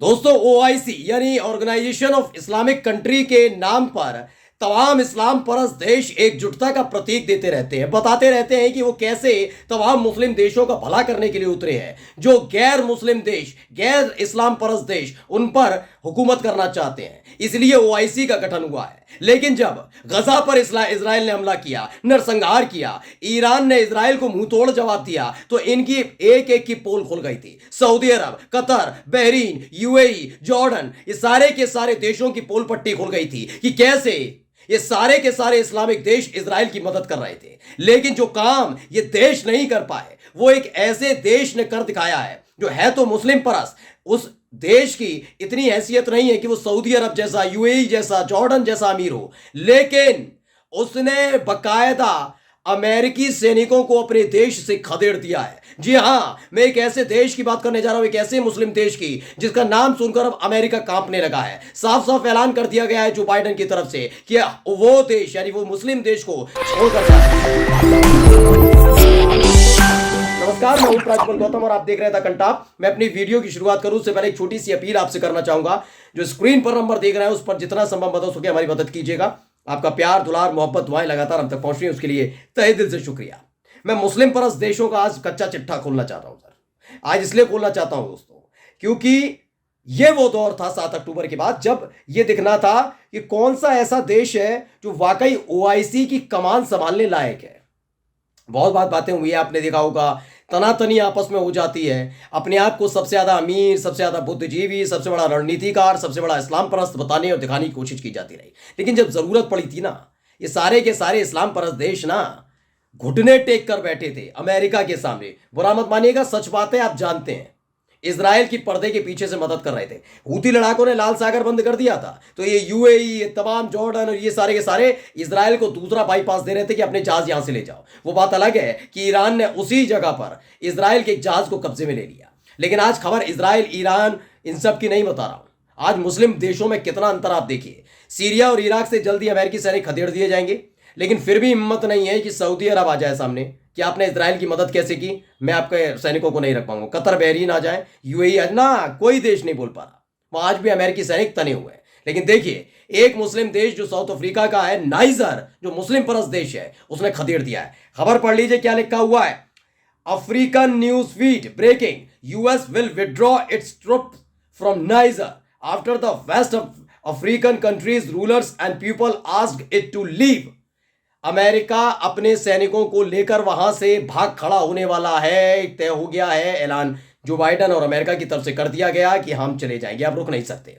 दोस्तों ओआईसी यानी organisation of Islamic country के नाम पर तमाम इस्लाम परस्त देश एकजुटता का प्रतीक देते रहते हैं, बताते रहते हैं कि वो कैसे तमाम मुस्लिम देशों का भला करने के लिए उतरे हैं। जो गैर मुस्लिम देश, गैर इस्लाम परस्त देश, उन पर हुकूमत करना चाहते हैं, इसलिए ओआईसी का गठन हुआ है। लेकिन जब गजा पर इजराइल ने हमला किया, नरसंहार किया, ईरान ने इजराइल को मुंह तोड़ जवाब दिया, तो इनकी एक एक की पोल खुल गई थी। सऊदी अरब, कतर, बहरीन, यूएई, जॉर्डन, ये सारे के सारे देशों की पोल पट्टी खुल गई थी कि कैसे ये सारे के सारे इस्लामिक देश इजराइल की मदद कर रहे थे। लेकिन जो काम ये देश नहीं कर पाए, वो एक ऐसे देश ने कर दिखाया है जो है तो मुस्लिम परस्त। उस देश की इतनी हैसियत नहीं है कि वो सऊदी अरब जैसा, यूएई जैसा, जॉर्डन जैसा अमीर हो, लेकिन उसने बकायदा अमेरिकी सैनिकों को अपने देश से खदेड़ दिया है। जी हां, मैं एक ऐसे देश की बात करने जा रहा हूं, एक ऐसे मुस्लिम देश की जिसका नाम सुनकर अब अमेरिका कांपने लगा है। साफ साफ ऐलान कर दिया गया है जो बाइडेन की तरफ से कि वो देश यानी वो मुस्लिम देश को छोड़कर जा रहा है। नमस्कार, मैं हूं प्राजपल गौतम और आप देख रहे थे कंटाप। मैं अपनी वीडियो की शुरुआत करूं उससे पहले एक छोटी सी अपील आपसे करना चाहूंगा। जो स्क्रीन पर नंबर देख रहे हैं उस पर जितना संभव मदद हो सके हमारी मदद कीजिएगा। आपका प्यार, दुलार, मोहब्बत, दुआएं लगातार हम तक पहुंच रही है, उसके लिए तहे दिल से शुक्रिया। मैं मुस्लिम परस्त देशों का आज कच्चा चिट्ठा खोलना चाहता हूं सर। आज इसलिए खोलना चाहता हूं दोस्तों क्योंकि यह वो दौर था 7 अक्टूबर के बाद जब यह दिखना था कि कौन सा ऐसा देश है जो वाकई ओआईसी की कमान संभालने लायक है। बहुत बातें हुई है, आपने देखा होगा, तनातनी आपस में हो जाती है। अपने आप को सबसे ज्यादा अमीर, सबसे ज्यादा बुद्धिजीवी, सबसे बड़ा रणनीतिकार, सबसे बड़ा इस्लाम परस्त बताने और दिखाने की कोशिश की जाती रही। लेकिन जब जरूरत पड़ी थी ना, ये सारे के सारे इस्लाम परस्त देश ना घुटने टेक कर बैठे थे अमेरिका के सामने। बुरा मत मानिएगा, सच बात है, आप जानते हैं। इजराइल की पर्दे के पीछे से मदद कर रहे थे। हूती लड़ाकों ने लाल सागर बंद कर दिया था, तो ये यूएई, ये तमाम जॉर्डन और ये सारे के सारे इजराइल को दूसरा बाईपास दे रहे थे कि अपने जहाज यहां से ले जाओ। वो बात अलग है कि ईरान ने उसी जगह पर इजराइल के जहाज को कब्जे में ले लिया। लेकिन आज खबर इजराइल, ईरान, इन सब की नहीं बता रहा हूं। आज मुस्लिम देशों में कितना अंतर आप देखिए। सीरिया और इराक से जल्दी अमेरिकी सैनिक खदेड़ दिए जाएंगे, लेकिन फिर भी हिम्मत नहीं है कि सऊदी अरब आ जाए सामने कि आपने इजराइल की मदद कैसे की, मैं आपके सैनिकों को नहीं रख पाऊंगा। कतर, बहरीन आ जाए, यूएई ना, कोई देश नहीं बोल पा रहा। वहां आज भी अमेरिकी सैनिक तने हुए हैं। लेकिन देखिए, एक मुस्लिम देश जो साउथ अफ्रीका का है, नाइजर, जो मुस्लिम परस्त देश है, उसने खदेड़ दिया है। खबर पढ़ लीजिए क्या लिखा हुआ है। African news feed breaking, US will withdraw its troops from Niger after the west African countries rulers and people asked it to leave. America अपने सैनिकों को लेकर वहां से भाग खड़ा होने वाला है। तय हो गया है, ऐलान जो बाइडेन और अमेरिका की तरफ से कर दिया गया कि हम चले जाएंगे, आप रुक नहीं सकते।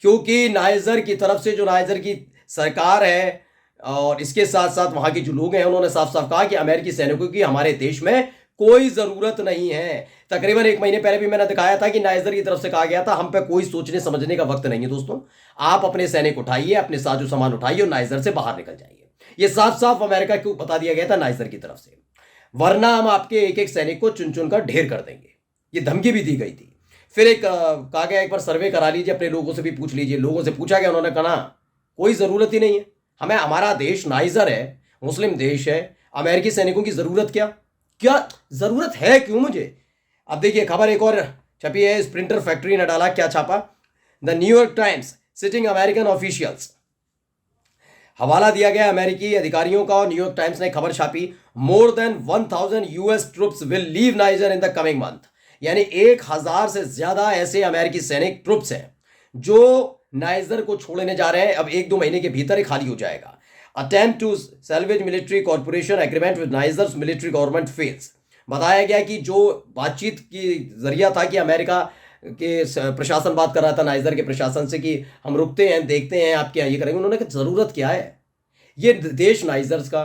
क्योंकि नाइजर की तरफ से, जो नाइजर की सरकार है और इसके साथ साथ वहां के जो लोग हैं, उन्होंने साफ साफ कहा कि अमेरिकी सैनिकों की हमारे देश में कोई जरूरत नहीं है। तकरीबन 1 महीने पहले भी मैंने दिखाया था कि नाइजर की तरफ से कहा गया था हम पे कोई सोचने समझने का वक्त नहीं है। दोस्तों, आप अपने सैनिक उठाइए, अपने साजो सामान उठाइए और नाइजर से बाहर निकल जाइए। ये साफ साफ अमेरिका को बता दिया गया था नाइजर की तरफ से, वरना हम आपके एक एक सैनिक को चुन चुन कर ढेर कर देंगे। ये धमकी भी दी गई थी। फिर एक कहा गया एक बार सर्वे करा लीजिए, अपने लोगों से भी पूछ लीजिए। लोगों से पूछा गया, उन्होंने कहा कोई जरूरत ही नहीं है हमें, हमारा देश नाइजर है, मुस्लिम देश है, अमेरिकी सैनिकों की जरूरत क्या जरूरत है, क्यों मुझे। अब देखिए खबर एक और छपी है, स्प्रिंटर फैक्ट्री ने डाला, क्या छापा, the New York times sitting American officials. हवाला दिया गया अमेरिकी अधिकारियों का और न्यूयॉर्क टाइम्स ने खबर छापी, more than 1000 US troops will leave niger in the coming month. यानी 1000 से ज्यादा ऐसे अमेरिकी सैनिक ट्रूप्स हैं जो नाइजर को छोड़ने जा रहे हैं। अब 1-2 महीने के भीतर ही खाली हो जाएगा। Attempt to salvage military corporation agreement with Niger's military government fails. बताया गया कि जो बातचीत की जरिया था कि अमेरिका के प्रशासन बात कर रहा था नाइजर के प्रशासन से कि हम रुकते हैं, देखते हैं आप क्या ये करेंगे। उन्होंने कहा जरूरत क्या है, ये देश नाइजर्स का,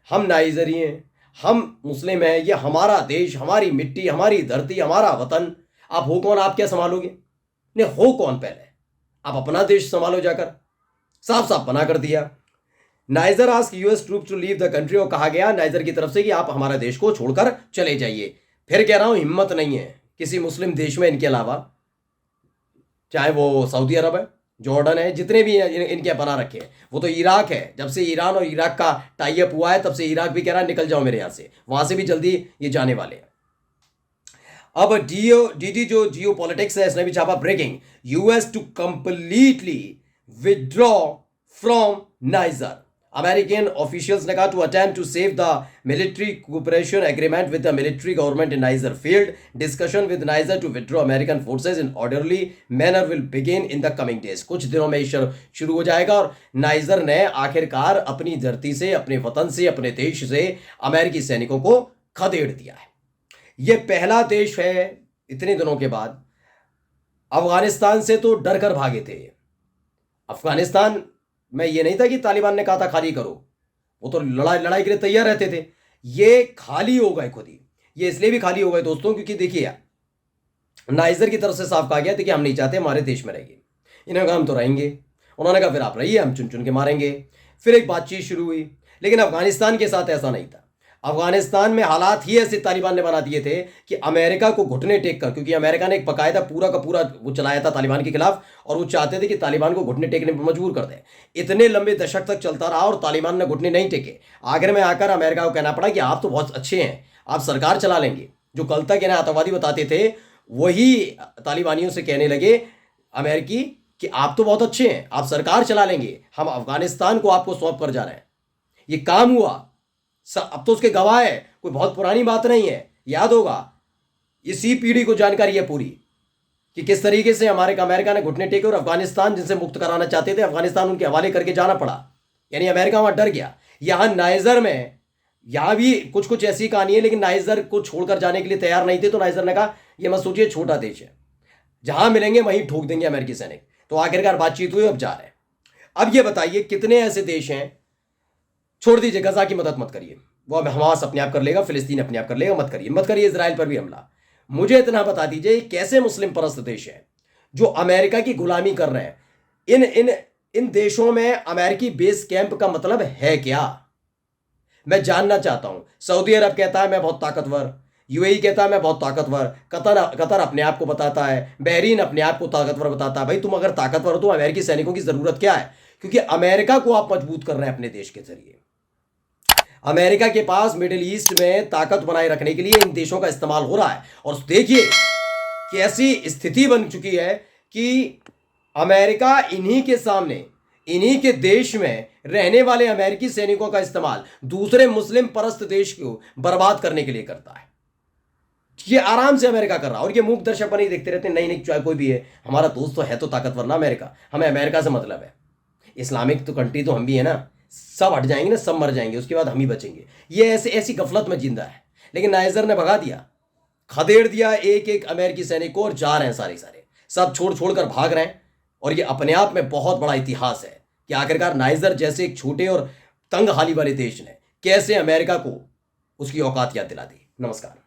हम नाइजरी हैं, हम मुस्लिम हैं, ये हमारा देश, हमारी मिट्टी, हमारी धरती, हमारा वतन। आप हो कौन, आप क्या संभालोगे, नहीं हो कौन, पहले आप अपना देश संभालो जाकर। साफ साफ बना कर दिया। Niger ask US troops to leave the country, और कहा गया नाइजर की तरफ से कि आप हमारा देश को छोड़कर चले जाइए। फिर कह रहा हूं, हिम्मत नहीं है किसी मुस्लिम देश में इनके अलावा, चाहे वो सऊदी अरब है, जॉर्डन है, जितने भी इनके बना रखे हैं। वो तो इराक है, जब से ईरान और इराक का टाई अप हुआ है तब से इराक भी कह रहा है निकल जाओ मेरे यहाँ से, वहां से भी जल्दी ये जाने वाले हैं। अब डीडी जो जियो पॉलिटिक्स है इसने भी छापा breaking, US to completely withdraw from Niger. American officials ने कहा to attempt to save the military cooperation agreement with the military government in Niger field discussion with Niger to withdraw American forces in orderly manner will begin in the coming days. कुछ दिनों में शुरू हो जाएगा और niger ने आखिरकार अपनी धरती से, अपने वतन से, अपने देश से अमेरिकी सैनिकों को खदेड़ दिया है। यह पहला देश है इतने दिनों के बाद। अफगानिस्तान से तो डर कर भागे थे। अफगानिस्तान में यह नहीं था कि तालिबान ने कहा था खाली करो, वो तो लड़ाई के लिए तैयार रहते थे। ये खाली हो गए खुद ही। ये इसलिए भी खाली हो गए दोस्तों क्योंकि देखिए नाइजर की तरफ से साफ कहा गया था कि हम नहीं चाहते हमारे देश में रहिए। इन्होंने कहा हम तो रहेंगे। उन्होंने कहा फिर आप रहिए, हम चुन चुन के मारेंगे। फिर एक बातचीत शुरू हुई, लेकिन अफगानिस्तान के साथ ऐसा नहीं था। अफगानिस्तान में हालात ही ऐसे तालिबान ने बना दिए थे कि अमेरिका को घुटने टेक कर, क्योंकि अमेरिका ने एक बाकायदा पूरा का पूरा वो चलाया था तालिबान के खिलाफ, और वो चाहते थे कि तालिबान को घुटने टेकने पर मजबूर कर दें। इतने लंबे दशक तक चलता रहा और तालिबान ने घुटने नहीं टेके। आखिर में आकर अमेरिका को कहना पड़ा कि आप तो बहुत अच्छे हैं, आप सरकार चला लेंगे। जो कल तक इन्हें आतंकवादी बताते थे वही तालिबानियों से कहने लगे अमेरिकी कि आप तो बहुत अच्छे हैं, आप सरकार चला लेंगे, हम अफगानिस्तान को आपको सौंप कर जा रहे हैं। ये काम हुआ, अब तो उसके गवाह है, कोई बहुत पुरानी बात नहीं है। याद होगा, इसी पीढ़ी को जानकारी है पूरी कि किस तरीके से अमेरिका ने घुटने टेके और अफगानिस्तान जिनसे मुक्त कराना चाहते थे, अफगानिस्तान उनके हवाले करके जाना पड़ा। यानी अमेरिका वहां डर गया। यहां नाइजर में यहां भी कुछ कुछ ऐसी कहानी है, लेकिन नाइजर को छोड़कर जाने के लिए तैयार नहीं थे। तो नाइजर ने कहा यह मत सोचिए, छोटा देश है, जहां मिलेंगे वहीं ठोक देंगे अमेरिकी सैनिक। तो आखिरकार बातचीत हुई, अब जा रहे हैं। अब यह बताइए कितने ऐसे देश हैं, छोड़ दीजिए, गजा की मदद मत करिए, वो हमास अपने आप कर लेगा, फिलिस्तीन अपने आप कर लेगा, मत करिए इजराइल पर भी हमला। मुझे इतना बता दीजिए कैसे मुस्लिम परस्त देश है जो अमेरिका की गुलामी कर रहे हैं। इन इन इन देशों में अमेरिकी बेस कैंप का मतलब है क्या, मैं जानना चाहता हूं। सऊदी अरब कहता है मैं बहुत ताकतवर, यूएई कहता है मैं बहुत ताकतवर, कतर अपने आप को बताता है, बहरीन अपने आप को ताकतवर बताता है। भाई तुम अगर ताकतवर हो तो अमेरिकी सैनिकों की जरूरत क्या है? क्योंकि अमेरिका को आप मजबूत कर रहे हैं अपने देश के जरिए। अमेरिका के पास मिडिल ईस्ट में ताकत बनाए रखने के लिए इन देशों का इस्तेमाल हो रहा है। और देखिए कि ऐसी स्थिति बन चुकी है कि अमेरिका इन्हीं के सामने, इन्हीं के देश में रहने वाले अमेरिकी सैनिकों का इस्तेमाल दूसरे मुस्लिम परस्त देश को बर्बाद करने के लिए करता है। ये आराम से अमेरिका कर रहा है। और ये मूक दर्शक बने देखते रहते हैं, नहीं चाहे कोई भी है, हमारा दोस्त तो है तो ताकतवर ना अमेरिका, हमें अमेरिका से मतलब है। इस्लामिक तो कंट्री तो हम भी है ना, सब हट जाएंगे ना, सब मर जाएंगे, उसके बाद हम ही बचेंगे। ये ऐसी गफलत में जिंदा है। लेकिन नाइजर ने भगा दिया, खदेड़ दिया एक एक अमेरिकी सैनिक को, और जा रहे हैं सारे सब छोड़ कर भाग रहे हैं। और ये अपने आप में बहुत बड़ा इतिहास है कि आखिरकार नाइजर जैसे एक छोटे और तंग हाली वाले देश ने कैसे अमेरिका को उसकी औकात याद दिला दी। नमस्कार।